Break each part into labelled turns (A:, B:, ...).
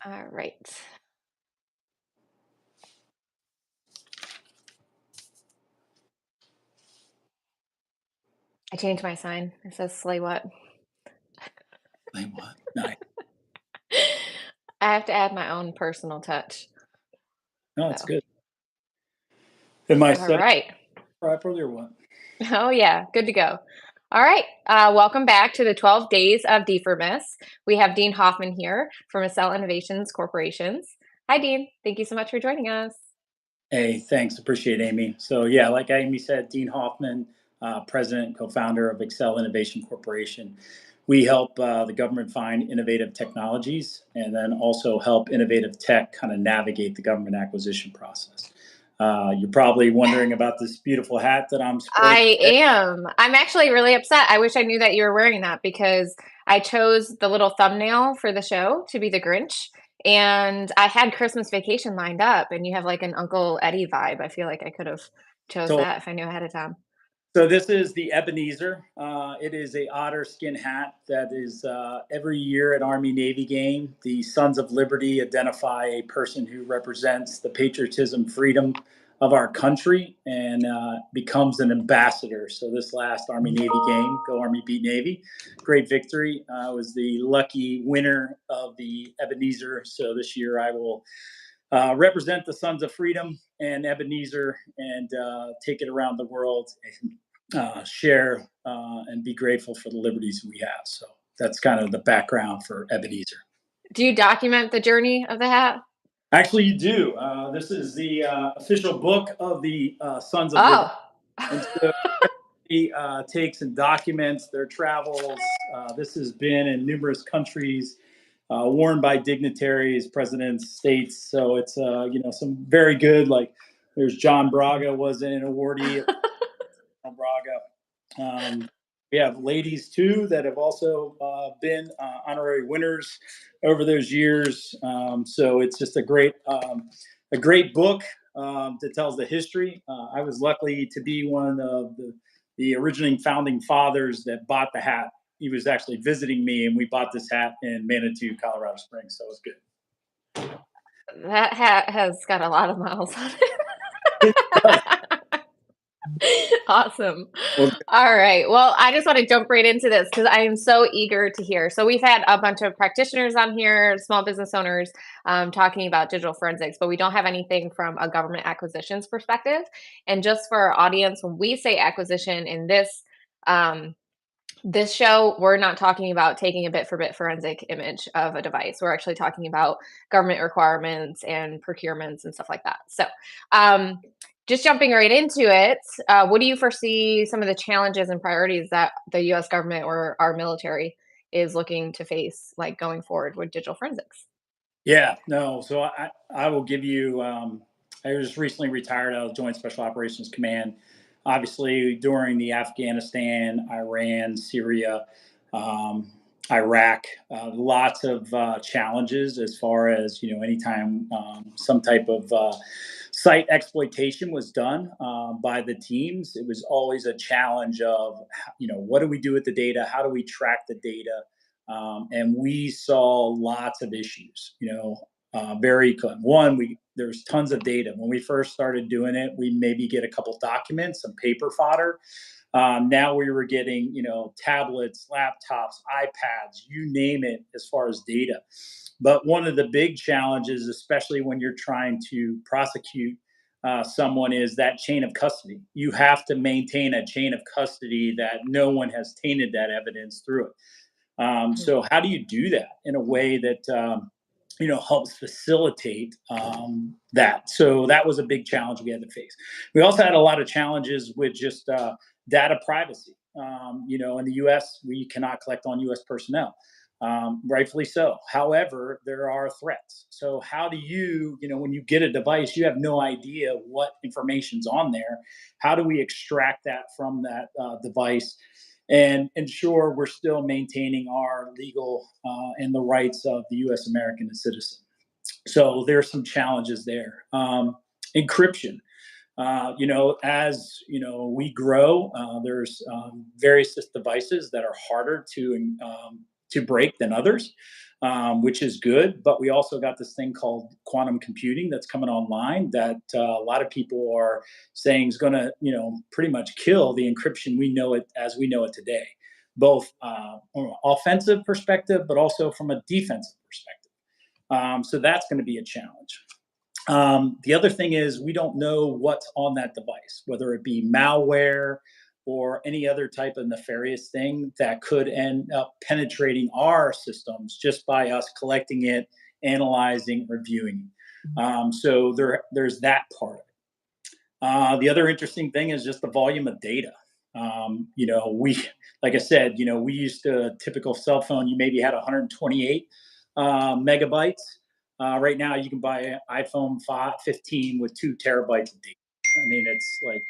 A: All right. I changed my sign. It says Slay What?
B: Like what? Nice.
A: I have to add my own personal touch.
B: No, it's
A: So,
B: good. Am I
A: all
B: setting
A: right.
B: properly or what?
A: Oh, yeah. Good to go. All right. Welcome back to the 12 Days of DFIRmas. We have Dean Hoffman here from Accel Innovations Corporations. Hi, Dean. Thank you so much for joining us.
B: Hey, thanks. Appreciate it, Amy. So yeah, like Amy said, Dean Hoffman, president and co-founder of Accel Innovation Corporation. We help the government find innovative technologies and then also help innovative tech kind of navigate the government acquisition process. You're probably wondering about this beautiful hat that I'm sporting
A: I
B: today.
A: am. I'm actually really upset. I wish I knew that you were wearing that because I chose the little thumbnail for the show to be the Grinch. And I had Christmas Vacation lined up, and you have like an Uncle Eddie vibe. I feel like I could have chose
B: So
A: that if I knew ahead of time.
B: So this is the Ebenezer. It is a otter skin hat that is every year at Army Navy game. The Sons of Liberty identify a person who represents the patriotism, freedom of our country, and becomes an ambassador. So this last Army Navy game, go Army beat Navy, great victory. I was the lucky winner of the Ebenezer. So this year I will represent the Sons of Freedom and Ebenezer and take it around the world and share and be grateful for the liberties we have. So that's kind of the background for Ebenezer.
A: Do you document the journey of the hat?
B: Actually, you do. This is the official book of the Sons of Liberty.
A: Oh,
B: And so he takes and documents their travels. This has been in numerous countries, worn by dignitaries, presidents, states. So it's some very good. Like there's John Braga was an awardee. John Braga. We have ladies too that have also been honorary winners over those years. So it's just a great book that tells the history. I was lucky to be one of the originating founding fathers that bought the hat. He was actually visiting me, and we bought this hat in Manitou, Colorado Springs. So it was good.
A: that hat has got a lot of miles on
B: It does.
A: it. Awesome.
B: Well,
A: All right. Well, I just want to jump right into this because I am so eager to hear. So, we've had a bunch of practitioners on here, small business owners, talking about digital forensics, but we don't have anything from a government acquisitions perspective. And just for our audience, when we say acquisition in this show, we're not talking about taking a bit for bit forensic image of a device. We're actually talking about government requirements and procurements and stuff like that. So, just jumping right into it, what do you foresee some of the challenges and priorities that the US government or our military is looking to face, like going forward with digital forensics?
B: yeah, no. So I will give you. I was recently retired out of Joint Special Operations Command. Obviously, during the Afghanistan, Iran, Syria, um, Iraq, lots of challenges as far as anytime some type of site exploitation was done by the teams, it was always a challenge of what do we do with the data? How do we track the data? And we saw lots of issues. Very one. There's tons of data. When we first started doing it, we maybe get a couple documents, some paper fodder. Now we were getting tablets, laptops, iPads, you name it, as far as data. But one of the big challenges, especially when you're trying to prosecute someone, is that chain of custody. You have to maintain a chain of custody that no one has tainted that evidence through it.
A: Mm.
B: So how do you do that in a way that helps facilitate that? So that was a big challenge we had to face. We also had a lot of challenges with just data privacy. In the U.S., we cannot collect on U.S. personnel. Rightfully so. However, there are threats. So how do when you get a device, you have no idea what information's on there. How do we extract that from that device and ensure we're still maintaining our legal and the rights of the U.S. American citizen? So there's some challenges there. Encryption. As we grow, there's various devices that are harder to break than others. which is good. But we also got this thing called quantum computing that's coming online that a lot of people are saying is going to, pretty much kill the encryption we know it as we know it today, both from an offensive perspective, but also from a defensive perspective. So that's going to be a challenge. The other thing is we don't know what's on that device, whether it be malware or any other type of nefarious thing that could end up penetrating our systems just by us collecting it, analyzing, reviewing. So there's that part of it. The other interesting thing is just the volume of data. We, like I said, we used to a typical cell phone, you maybe had 128 megabytes. Right now, you can buy an iPhone 15 with 2 terabytes of data. I mean, it's like,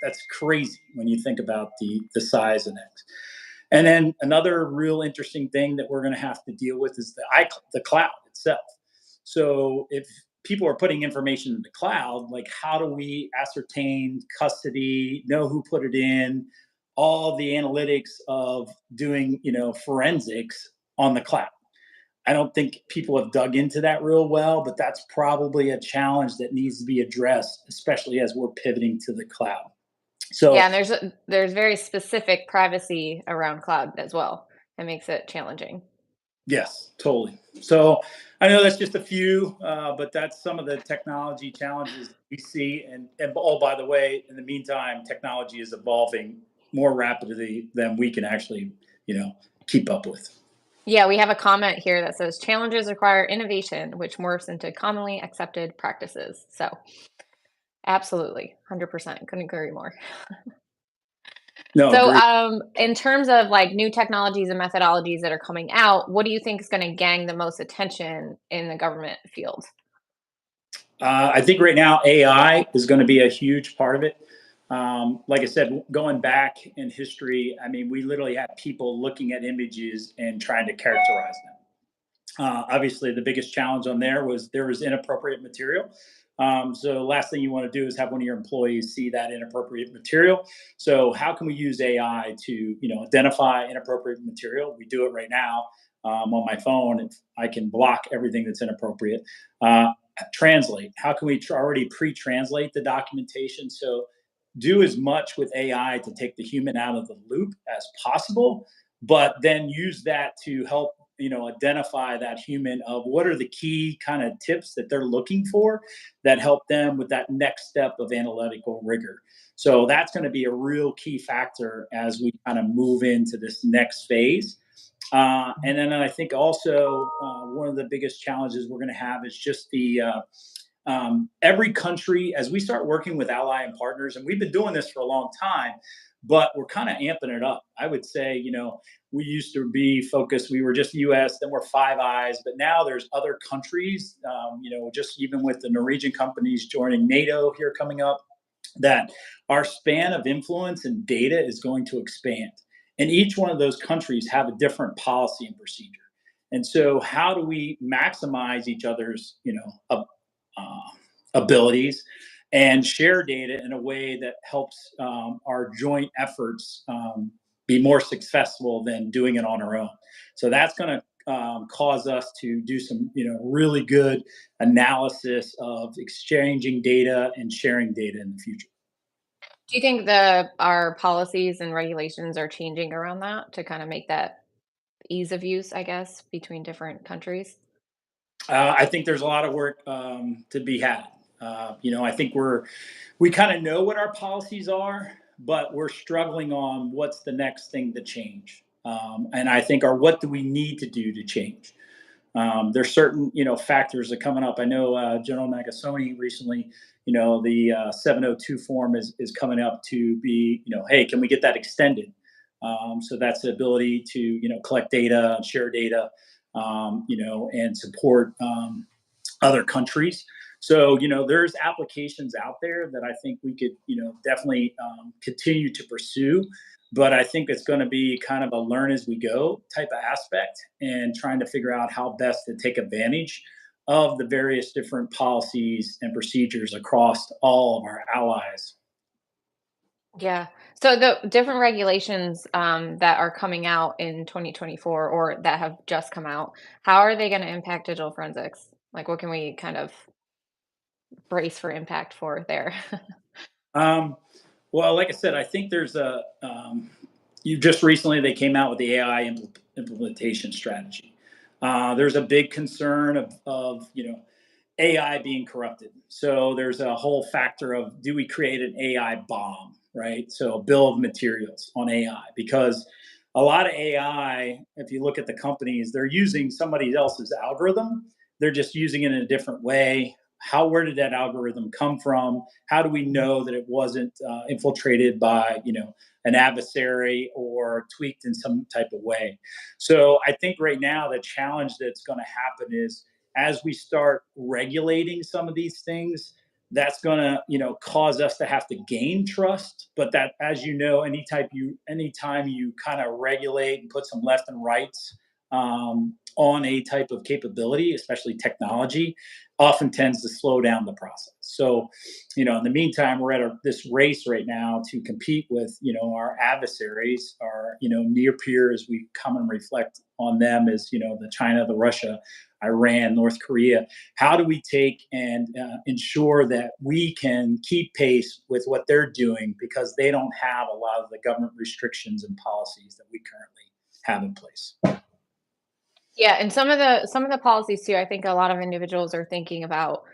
B: that's crazy when you think about the size of that. And then another real interesting thing that we're going to have to deal with is the cloud itself. So if people are putting information in the cloud, like how do we ascertain custody, know who put it in, all the analytics of doing, forensics on the cloud? I don't think people have dug into that real well, but that's probably a challenge that needs to be addressed, especially as we're pivoting to the cloud.
A: Yeah,
B: So,
A: and there's very specific privacy around cloud as well. It makes it challenging.
B: yes, totally. So, I know that's just a few, but that's some of the technology challenges we see. And oh, by the way, in the meantime, technology is evolving more rapidly than we can actually, keep up with.
A: Yeah, we have a comment here that says challenges require innovation, which morphs into commonly accepted practices. So, absolutely, 100%. Couldn't agree more.
B: No,
A: So,
B: agree.
A: in terms of like new technologies and methodologies that are coming out, what do you think is going to gang the most attention in the government field?
B: I think right now AI is going to be a huge part of it. Like I said, going back in history, I mean, we literally had people looking at images and trying to characterize them. Obviously, the biggest challenge on there was inappropriate material. So last thing you want to do is have one of your employees see that inappropriate material. So how can we use AI to identify inappropriate material? We do it right now on my phone. I can block everything that's inappropriate. Translate. How can we already pre-translate the documentation? So do as much with AI to take the human out of the loop as possible, but then use that to help identify that human of what are the key kind of tips that they're looking for that help them with that next step of analytical rigor. So that's going to be a real key factor as we kind of move into this next phase. And then I think also one of the biggest challenges we're going to have is just every country, as we start working with ally and partners, and we've been doing this for a long time, but we're kind of amping it up. I would say, we used to be focused, we were just US, then we're Five Eyes, but now there's other countries, just even with the Norwegian companies joining NATO here coming up, that our span of influence and data is going to expand. And each one of those countries have a different policy and procedure. And so, how do we maximize each other's, abilities and share data in a way that helps our joint efforts be more successful than doing it on our own? So that's going to cause us to do some, really good analysis of exchanging data and sharing data in the future.
A: Do you think our policies and regulations are changing around that to kind of make that ease of use, I guess, between different countries?
B: I think there's a lot of work to be had. I think we kind of know what our policies are, but we're struggling on what's the next thing to change. And I think, or what do we need to do to change? There's certain factors that are coming up. I know General Nagasone recently, the 702 form is coming up to be, hey, can we get that extended? So that's the ability to collect data and share data, and support other countries. So there's applications out there that I think we could definitely continue to pursue, but I think it's going to be kind of a learn as we go type of aspect and trying to figure out how best to take advantage of the various different policies and procedures across all of our allies.
A: Yeah. So the different regulations that are coming out in 2024 or that have just come out, how are they going to impact digital forensics? Like, what can we kind of brace for impact for there?
B: Um, well, like I said, I think there's you just recently they came out with the AI implementation strategy. There's a big concern of AI being corrupted. So there's a whole factor of, do we create an AI bomb, right? So a bill of materials on AI, because a lot of AI, if you look at the companies, they're using somebody else's algorithm. They're just using it in a different way. Where did that algorithm come from? How do we know that it wasn't infiltrated by, an adversary or tweaked in some type of way? So I think right now the challenge that's going to happen is, as we start regulating some of these things, that's going to cause us to have to gain trust. But that, as you know, anytime you kind of regulate and put some left and rights on a type of capability, especially technology, often tends to slow down the process. So in the meantime, we're at this race right now to compete with our adversaries, our near peers. We come and reflect on them as the China, the Russia, Iran, North Korea. How do we take and ensure that we can keep pace with what they're doing, because they don't have a lot of the government restrictions and policies that we currently have in place?
A: Yeah, and some of the policies too, I think a lot of individuals are thinking about,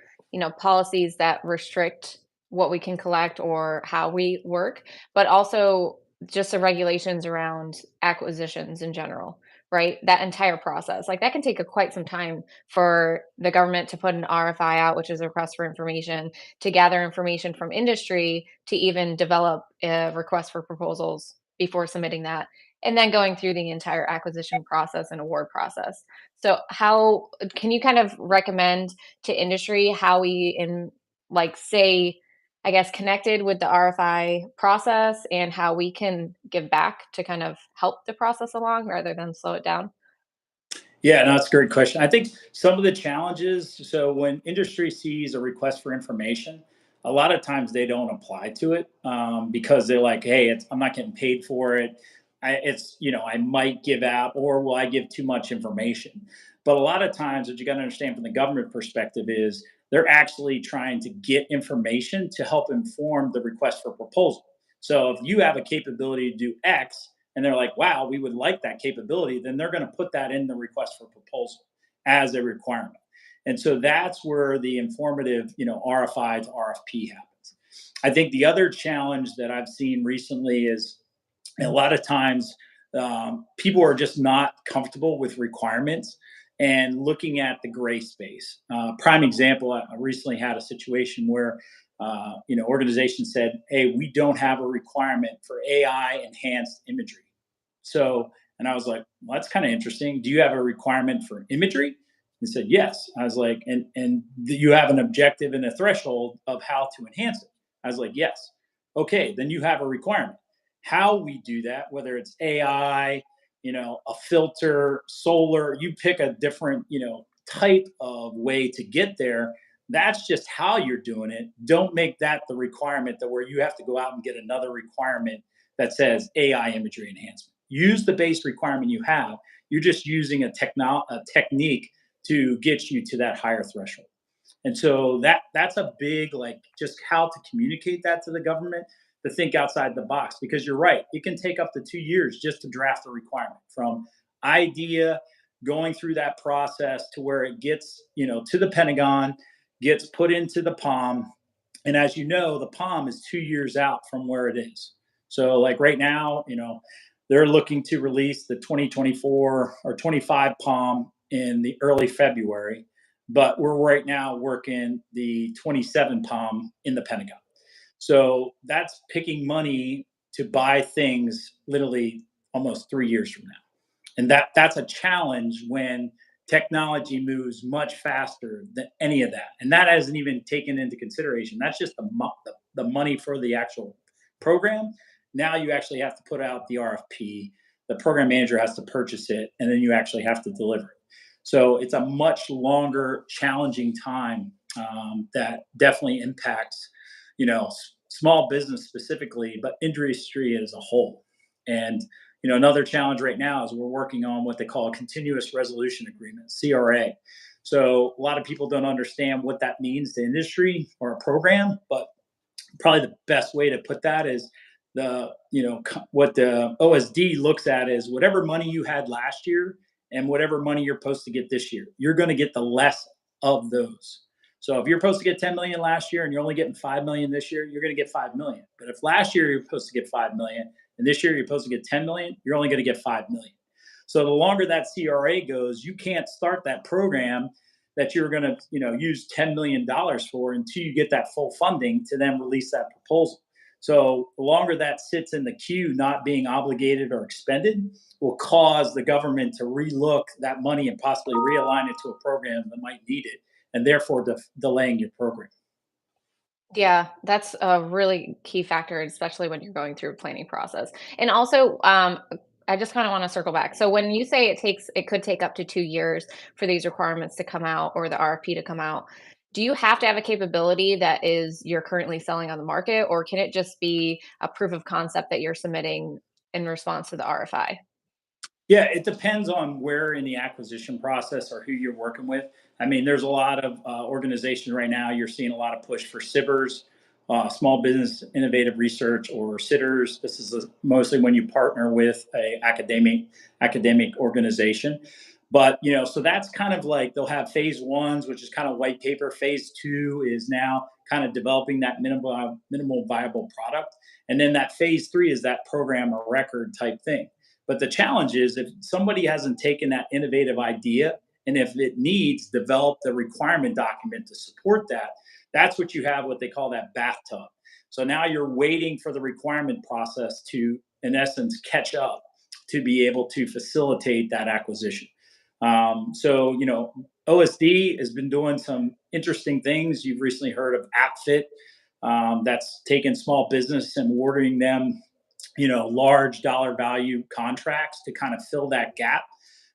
A: policies that restrict what we can collect or how we work, but also just the regulations around acquisitions in general, right? That entire process. Like that can take quite some time for the government to put an RFI out, which is a request for information, to gather information from industry to even develop a request for proposals before submitting that, and then going through the entire acquisition process and award process. So how can you kind of recommend to industry how we say, I guess, connected with the RFI process and how we can give back to kind of help the process along rather than slow it down?
B: Yeah, no, that's a great question. I think some of the challenges, so when industry sees a request for information, a lot of times they don't apply to it because they're like, hey, I'm not getting paid for it. I might give out, or will I give too much information? But a lot of times, what you got to understand from the government perspective is, they're actually trying to get information to help inform the request for proposal. So if you have a capability to do X, and they're like, wow, we would like that capability, then they're going to put that in the request for proposal as a requirement. And so that's where the informative, RFI to RFP happens. I think the other challenge that I've seen recently is, a lot of times people are just not comfortable with requirements and looking at the gray space. Prime example, I recently had a situation where organization said, hey, we don't have a requirement for AI enhanced imagery. So, and I was like, well, that's kind of interesting. Do you have a requirement for imagery? He said, yes. I was like, and you have an objective and a threshold of how to enhance it? I was like, yes. Okay, then you have a requirement. How we do that, whether it's AI, a filter, solar, you pick a different, type of way to get there. That's just how you're doing it. Don't make that the requirement, that where you have to go out and get another requirement that says AI imagery enhancement. Use the base requirement you have. You're just using a technique to get you to that higher threshold. And so that's a big, like, just how to communicate that to the government, to think outside the box, because you're right. It can take up to 2 years just to draft a requirement, from idea, going through that process to where it gets, to the Pentagon, gets put into the palm. And as you know, the palm is 2 years out from where it is. So like right now, they're looking to release the 2024 or 25 palm in the early February, but we're right now working the 27 palm in the Pentagon. So that's picking money to buy things literally almost 3 years from now. And that's a challenge when technology moves much faster than any of that. And that hasn't even taken into consideration. That's just the money for the actual program. Now you actually have to put out the RFP. The program manager has to purchase it, and then you actually have to deliver it. So it's a much longer, challenging time that definitely impacts, you know, small business specifically, but industry as a whole. And another challenge right now is we're working on what they call a continuous resolution agreement, CRA. So a lot of people don't understand what that means to industry or a program, but probably the best way to put that is what the OSD looks at is whatever money you had last year and whatever money you're supposed to get this year, you're going to get the less of those. So if you're supposed to get 10 million last year and you're only getting 5 million this year, you're going to get 5 million. But if last year you're supposed to get 5 million and this year you're supposed to get 10 million, you're only going to get 5 million. So the longer that CRA goes, you can't start that program that you're going to use $10 million for until you get that full funding to then release that proposal. So the longer that sits in the queue, not being obligated or expended, will cause the government to relook that money and possibly realign it to a program that might need it, and therefore delaying your program.
A: Yeah, that's a really key factor, especially when you're going through a planning process. And also, I just kind of want to circle back. So when you say it could take up to 2 years for these requirements to come out or the RFP to come out, do you have to have a capability that is you're currently selling on the market, or can it just be a proof of concept that you're submitting in response to the RFI?
B: Yeah, it depends on where in the acquisition process or who you're working with. I mean, there's a lot of organizations right now. You're seeing a lot of push for SIBRs, small business innovative research, or sitters. This is mostly when you partner with a academic organization. But so that's kind of like they'll have phase ones, which is kind of white paper. Phase two is now kind of developing that minimal viable product, and then that phase three is that program or record type thing. But the challenge is if somebody hasn't taken that innovative idea and if it needs develop the requirement document to support that, that's what you have what they call that bathtub. So now you're waiting for the requirement process to, in essence, catch up to be able to facilitate that acquisition. So OSD has been doing some interesting things. You've recently heard of AppFit. That's taken small business and awarding them large dollar value contracts to kind of fill that gap,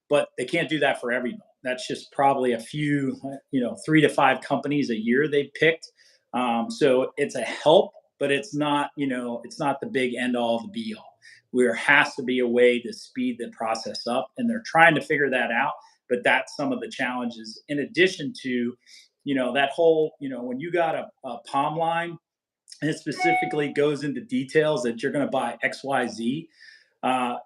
B: but they can't do that for everybody. That's just probably a few, 3 to 5 companies a year they picked. So it's a help, but it's not the big end all, the be all. There has to be a way to speed the process up, and they're trying to figure that out. But that's some of the challenges. In addition to, that whole, when you got a palm line and it specifically goes into details that you're going to buy XYZ.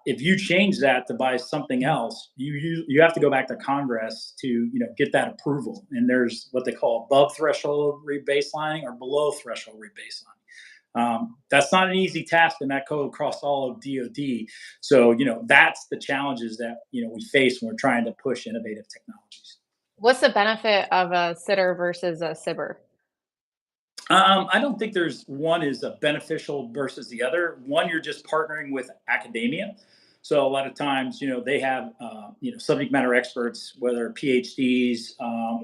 B: If you change that to buy something else, you have to go back to Congress to get that approval. And there's what they call above threshold rebaselining or below threshold rebaselining. That's not an easy task, and that goes across all of DoD. So that's the challenges that we face when we're trying to push innovative technologies.
A: What's the benefit of a sitter versus a sibber?
B: I don't think there's one is a beneficial versus the other. One, you're just partnering with academia. So a lot of times, they have, subject matter experts, whether PhDs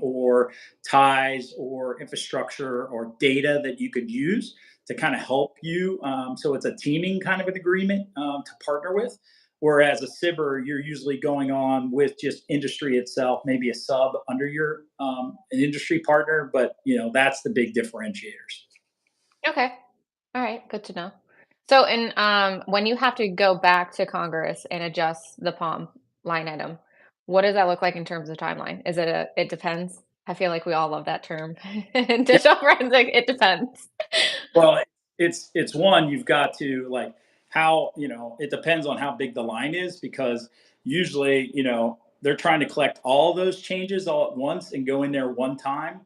B: or ties or infrastructure or data that you could use to kind of help you. So it's a teaming kind of an agreement to partner with. Whereas a SIBR, you're usually going on with just industry itself, maybe a sub under your an industry partner, but that's the big differentiators.
A: Okay. All right, good to know. So, and when you have to go back to Congress and adjust the palm line item, what does that look like in terms of timeline? Is it a it depends? I feel like we all love that term.
B: Yeah,
A: Digital forensic, it depends.
B: well, it's one you've got to like how it depends on how big the line is because usually they're trying to collect all those changes all at once and go in there one time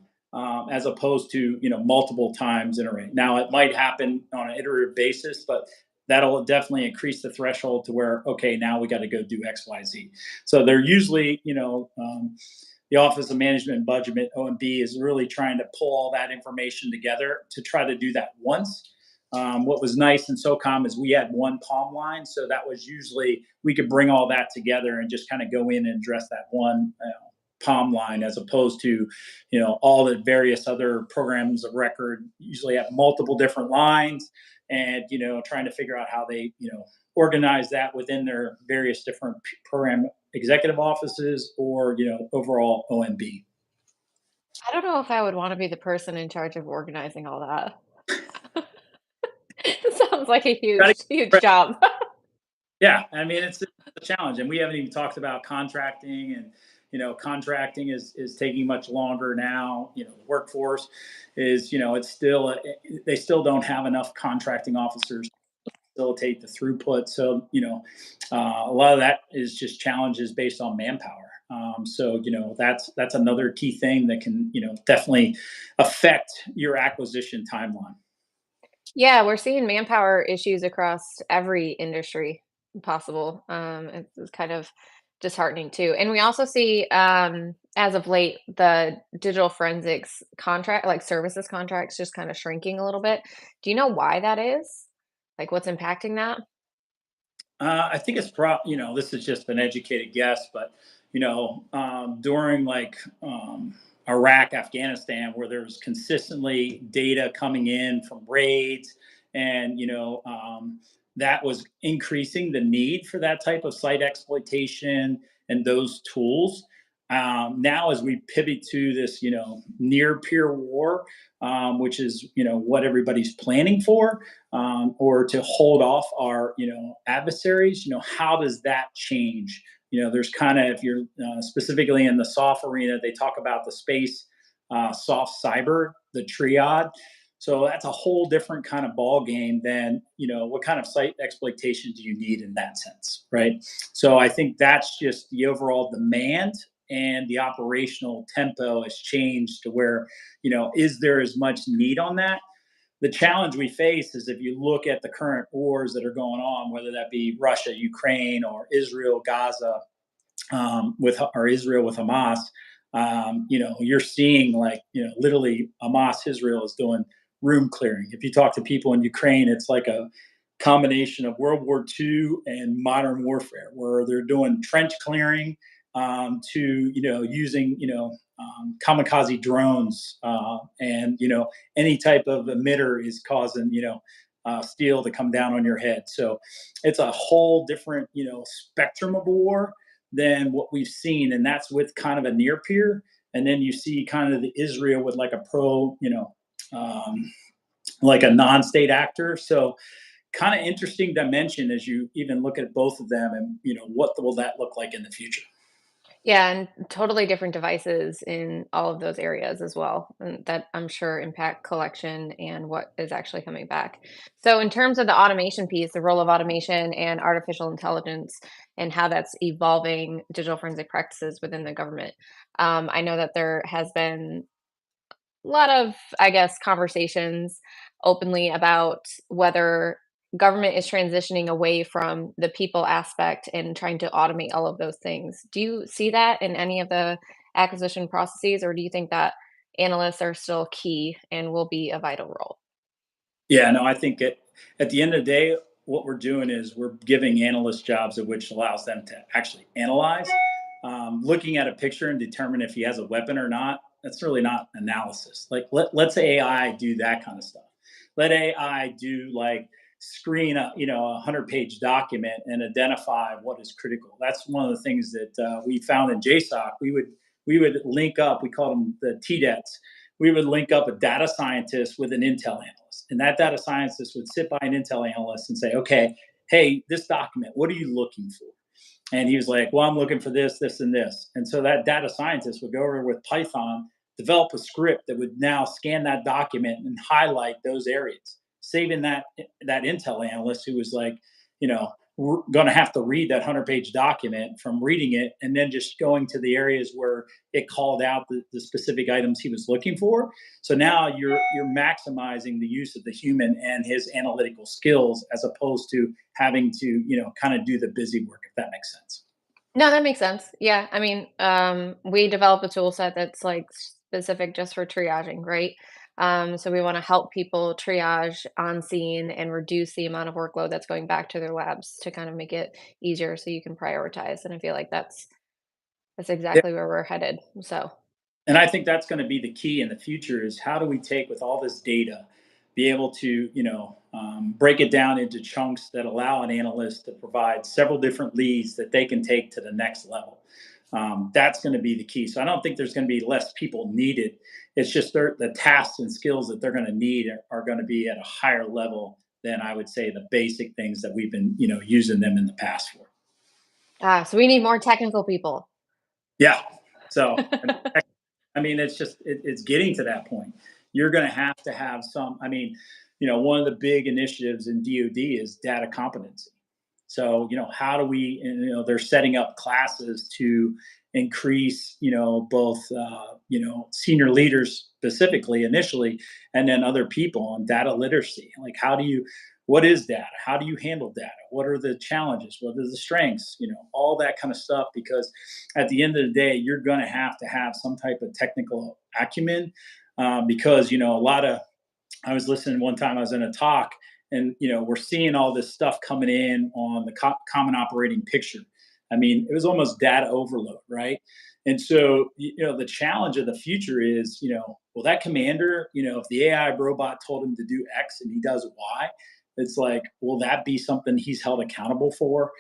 B: as opposed to multiple times in a ring. Now it might happen on an iterative basis, but that'll definitely increase the threshold to where okay now we got to go do XYZ. So they're usually the Office of Management and Budget, OMB, is really trying to pull all that information together to try to do that once. What was nice in SOCOM is we had one palm line, so that was usually we could bring all that together and just kind of go in and address that one palm line, as opposed to all the various other programs of record usually have multiple different lines, and trying to figure out how they organize that within their various different program executive offices or overall OMB.
A: I don't know if I would want to be the person in charge of organizing all that. sounds like a
B: Gotta
A: huge job.
B: Yeah, I mean, it's a challenge, and we haven't even talked about contracting, and contracting is taking much longer now. The workforce is, it's still they still don't have enough contracting officers to facilitate the throughput. So, a lot of that is just challenges based on manpower. So, that's another key thing that can, definitely affect your acquisition timeline.
A: Yeah, we're seeing manpower issues across every industry possible. It's kind of disheartening too. And we also see, as of late, the digital forensics contract, like services contracts, just kind of shrinking a little bit. Do you know why that is? Like, what's impacting that?
B: I think it's this is just an educated guess, but during like Iraq, Afghanistan, where there's consistently data coming in from raids, and that was increasing the need for that type of site exploitation and those tools. Now, as we pivot to this, near peer war, which is what everybody's planning for, or to hold off our adversaries, how does that change? There's kind of, if you're specifically in the soft arena, they talk about the space, soft cyber, the triad. So that's a whole different kind of ball game than what kind of site exploitation do you need in that sense, right? So I think that's just the overall demand, and the operational tempo has changed to where is there as much need on that? The challenge we face is, if you look at the current wars that are going on, whether that be Russia, Ukraine, or Israel, Gaza, or Israel with Hamas, you're seeing, like, literally Hamas Israel is doing room clearing. If you talk to people in Ukraine, it's like a combination of World War II and modern warfare, where they're doing trench clearing, to using kamikaze drones, and any type of emitter is causing steel to come down on your head. So it's a whole different spectrum of war than what we've seen, and that's with kind of a near peer. And then you see kind of the Israel with like a like a non-state actor. So kind of interesting dimension as you even look at both of them, and what will that look like in the future.
A: Yeah, and totally different devices in all of those areas as well, and that I'm sure impact collection and what is actually coming back. So, in terms of the automation piece, the role of automation and artificial intelligence, and how that's evolving digital forensic practices within the government, I know that there has been a lot of, I guess, conversations openly about whether government is transitioning away from the people aspect and trying to automate all of those things. Do you see that in any of the acquisition processes, or do you think that analysts are still key and will be a vital role?
B: Yeah, no, I think at the end of the day, what we're doing is we're giving analysts jobs, of which allows them to actually analyze. Looking at a picture and determine if he has a weapon or not, that's really not analysis. Like, let's AI do that kind of stuff. Let AI do, like, screen a 100-page document and identify what is critical. That's one of the things that we found in JSOC. We would link up. We call them the TDETs. We would link up a data scientist with an Intel analyst. And that data scientist would sit by an Intel analyst and say, okay, hey, this document, what are you looking for? And he was like, well, I'm looking for this, this, and this. And so that data scientist would go over with Python, develop a script that would now scan that document and highlight those areas, saving that Intel analyst, who was like, you know, going to have to read that 100-page document, from reading it and then just going to the areas where it called out the specific items he was looking for. So now you're maximizing the use of the human and his analytical skills, as opposed to having to kind of do the busy work, if that makes sense.
A: No, that makes sense. Yeah, I mean, we develop a tool set that's like specific just for triaging, right? So we want to help people triage on scene and reduce the amount of workload that's going back to their labs to kind of make it easier so you can prioritize. And I feel like that's exactly where we're headed. So
B: And I think that's going to be the key in the future, is how do we take, with all this data, be able to break it down into chunks that allow an analyst to provide several different leads that they can take to the next level. That's going to be the key. So I don't think there's going to be less people needed. It's just the tasks and skills that they're going to need are going to be at a higher level than I would say the basic things that we've been, using them in the past for.
A: So we need more technical people.
B: Yeah. So I mean, it's getting to that point. You're going to have some. I mean, one of the big initiatives in DoD is data competency. So, how do we, and, they're setting up classes to increase, both, senior leaders specifically initially, and then other people on data literacy. Like, what is data? How do you handle data? What are the challenges? What are the strengths? All that kind of stuff. Because at the end of the day, you're going to have some type of technical acumen, because, a lot of, I was listening one time, I was in a talk, and we're seeing all this stuff coming in on the common operating picture. I mean, it was almost data overload, right? And so, the challenge of the future is, well, that commander, if the AI robot told him to do X and he does Y, it's like, will that be something he's held accountable for?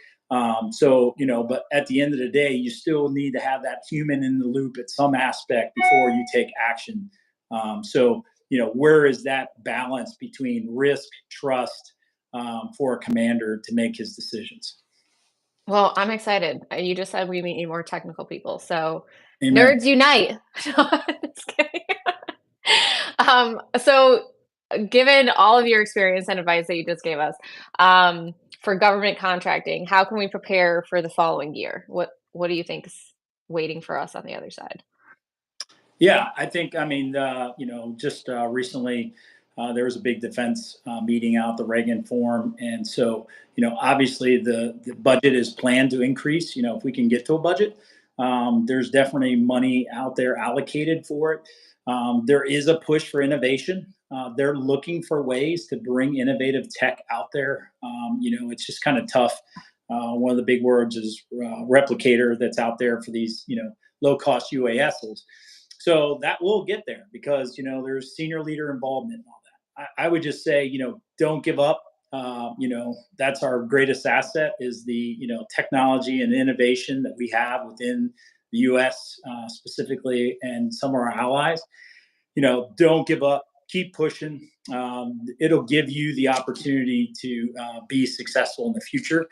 B: So, but at the end of the day, you still need to have that human in the loop at some aspect before you take action. So, where is that balance between risk, trust, for a commander to make his decisions?
A: Well, I'm excited. You just said we need more technical people, so
B: Amen.
A: nerds unite. Just kidding. So given all of your experience and advice that you just gave us, for government contracting, how can we prepare for the following year? What do you think is waiting for us on the other side?
B: Yeah, I think, I mean, just recently, there was a big defense meeting out the Reagan Forum. And so, obviously the budget is planned to increase, if we can get to a budget. There's definitely money out there allocated for it. There is a push for innovation. They're looking for ways to bring innovative tech out there. It's just kind of tough. One of the big words is replicator that's out there for these, low cost UASs. So that will get there because there's senior leader involvement and all that. I would just say don't give up. That's our greatest asset is the technology and innovation that we have within the U.S. Specifically and some of our allies. Don't give up. Keep pushing. It'll give you the opportunity to be successful in the future.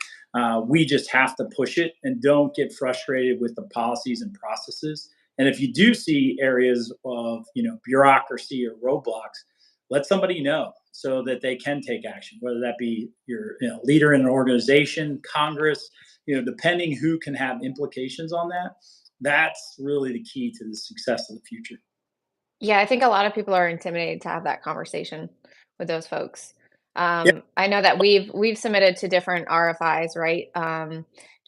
B: We just have to push it and don't get frustrated with the policies and processes. And if you do see areas of bureaucracy or roadblocks, let somebody know so that they can take action. Whether that be your leader in an organization, Congress, depending who can have implications on that. That's really the key to the success of the future.
A: Yeah, I think a lot of people are intimidated to have that conversation with those folks.
B: Yeah,
A: I know that we've submitted to different RFIs, right?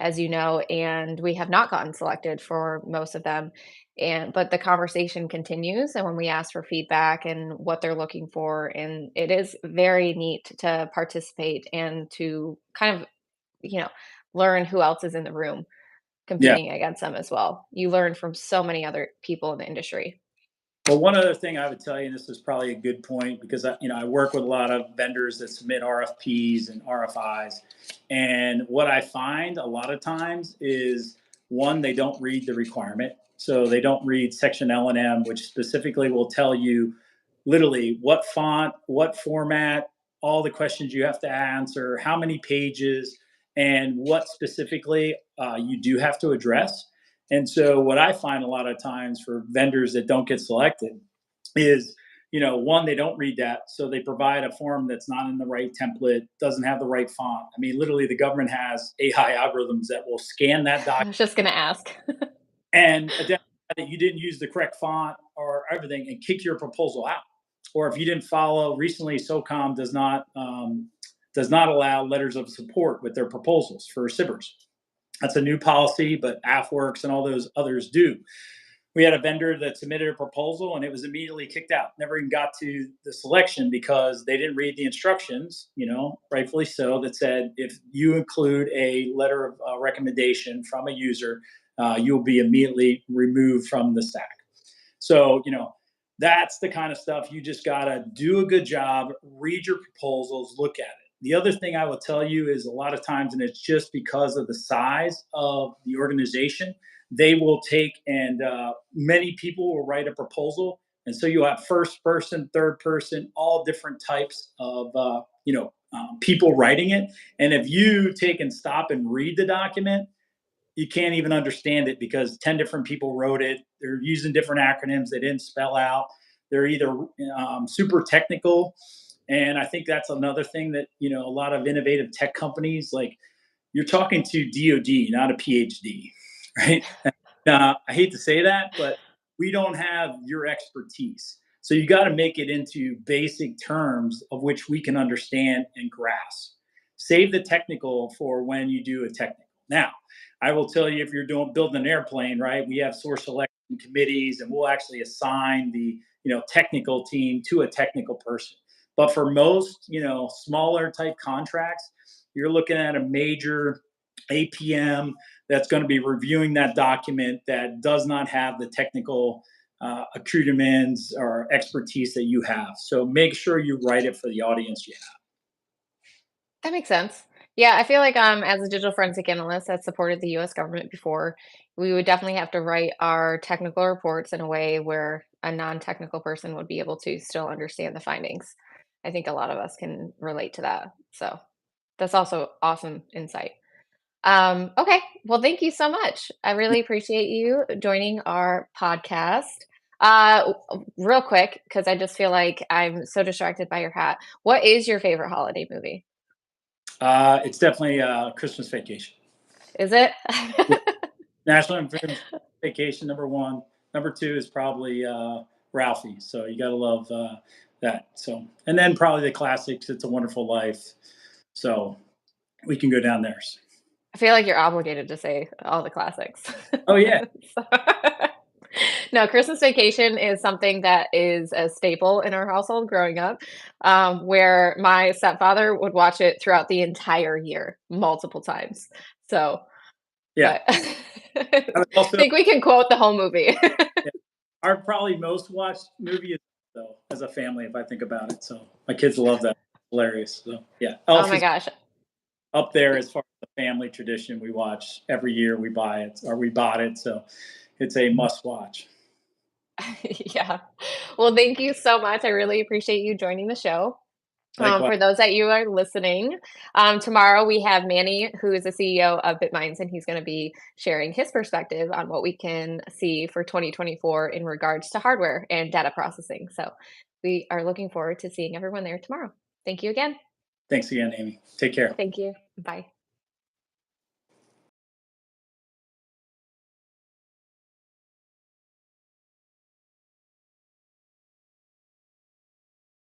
A: As you know, and we have not gotten selected for most of them. And but the conversation continues, and when we ask for feedback and what they're looking for, and it is very neat to participate and to kind of, you know, learn who else is in the room
B: yeah.
A: competing against them as well. You learn from so many other people in the industry.
B: Well, one other thing I would tell you, and this is probably a good point because I work with a lot of vendors that submit RFPs and RFIs, and what I find a lot of times is one, they don't read the requirement, so they don't read Section L and M, which specifically will tell you literally what font, what format, all the questions you have to answer, how many pages, and what specifically you do have to address. And so, what I find a lot of times for vendors that don't get selected is, one, they don't read that. So, they provide a form that's not in the right template, doesn't have the right font. I mean, literally, the government has AI algorithms that will scan that
A: I
B: document
A: was just gonna ask.
B: and identify that you didn't use the correct font or everything and kick your proposal out. Or if you didn't follow, recently, SOCOM does not allow letters of support with their proposals for SIBRs. That's a new policy, but AFWorks and all those others do. We had a vendor that submitted a proposal and it was immediately kicked out. Never even got to the selection because they didn't read the instructions, rightfully so, that said if you include a letter of recommendation from a user, you'll be immediately removed from the stack. So, that's the kind of stuff you just got to do a good job, read your proposals, look at it. The other thing I will tell you is a lot of times, and it's just because of the size of the organization, they will take and many people will write a proposal. And so you have first person, third person, all different types of, people writing it. And if you take and stop and read the document, you can't even understand it because 10 different people wrote it. They're using different acronyms they didn't spell out. They're either super technical. And I think that's another thing that, a lot of innovative tech companies, like, you're talking to DOD, not a PhD, right? I hate to say that, but we don't have your expertise. So you got to make it into basic terms of which we can understand and grasp. Save the technical for when you do a technical. Now, I will tell you, if you're building an airplane, right? We have source selection committees, and we'll actually assign the technical team to a technical person. But for most smaller type contracts, you're looking at a major APM that's going to be reviewing that document that does not have the technical accoutrements or expertise that you have. So make sure you write it for the audience you have.
A: That makes sense. Yeah, I feel like as a digital forensic analyst that supported the US government before, we would definitely have to write our technical reports in a way where a non-technical person would be able to still understand the findings. I think a lot of us can relate to that. So that's also awesome insight. Okay, well, thank you so much. I really appreciate you joining our podcast. Real quick, because I just feel like I'm so distracted by your hat. What is your favorite holiday movie?
B: It's definitely Christmas Vacation.
A: Is it?
B: Yeah. National Lampoon's Vacation, number one. Number two is probably Ralphie. So you got to love that. So, and then probably the classics. It's a Wonderful Life. So we can go down there.
A: I feel like you're obligated to say all the classics.
B: Oh yeah,
A: So- No, Christmas Vacation is something that is a staple in our household growing up, where my stepfather would watch it throughout the entire year, multiple times. So,
B: yeah.
A: but I
B: I would also,
A: think we can quote the whole movie.
B: yeah, our probably most watched movie is though as a family, if I think about it. So my kids love that. Hilarious. So yeah,
A: Oh
B: Elf
A: my
B: is
A: gosh.
B: up there as far as the family tradition. We watch every year. We buy it or we bought it, so it's a must watch.
A: Yeah. Well, thank you so much. I really appreciate you joining the show.
B: Likewise,
A: For those that you are listening, tomorrow we have Manny, who is the CEO of BitMinds, and he's going to be sharing his perspective on what we can see for 2024 in regards to hardware and data processing. So we are looking forward to seeing everyone there tomorrow. Thank you again.
B: thanks again, Amy. Take care.
A: Thank you. Bye.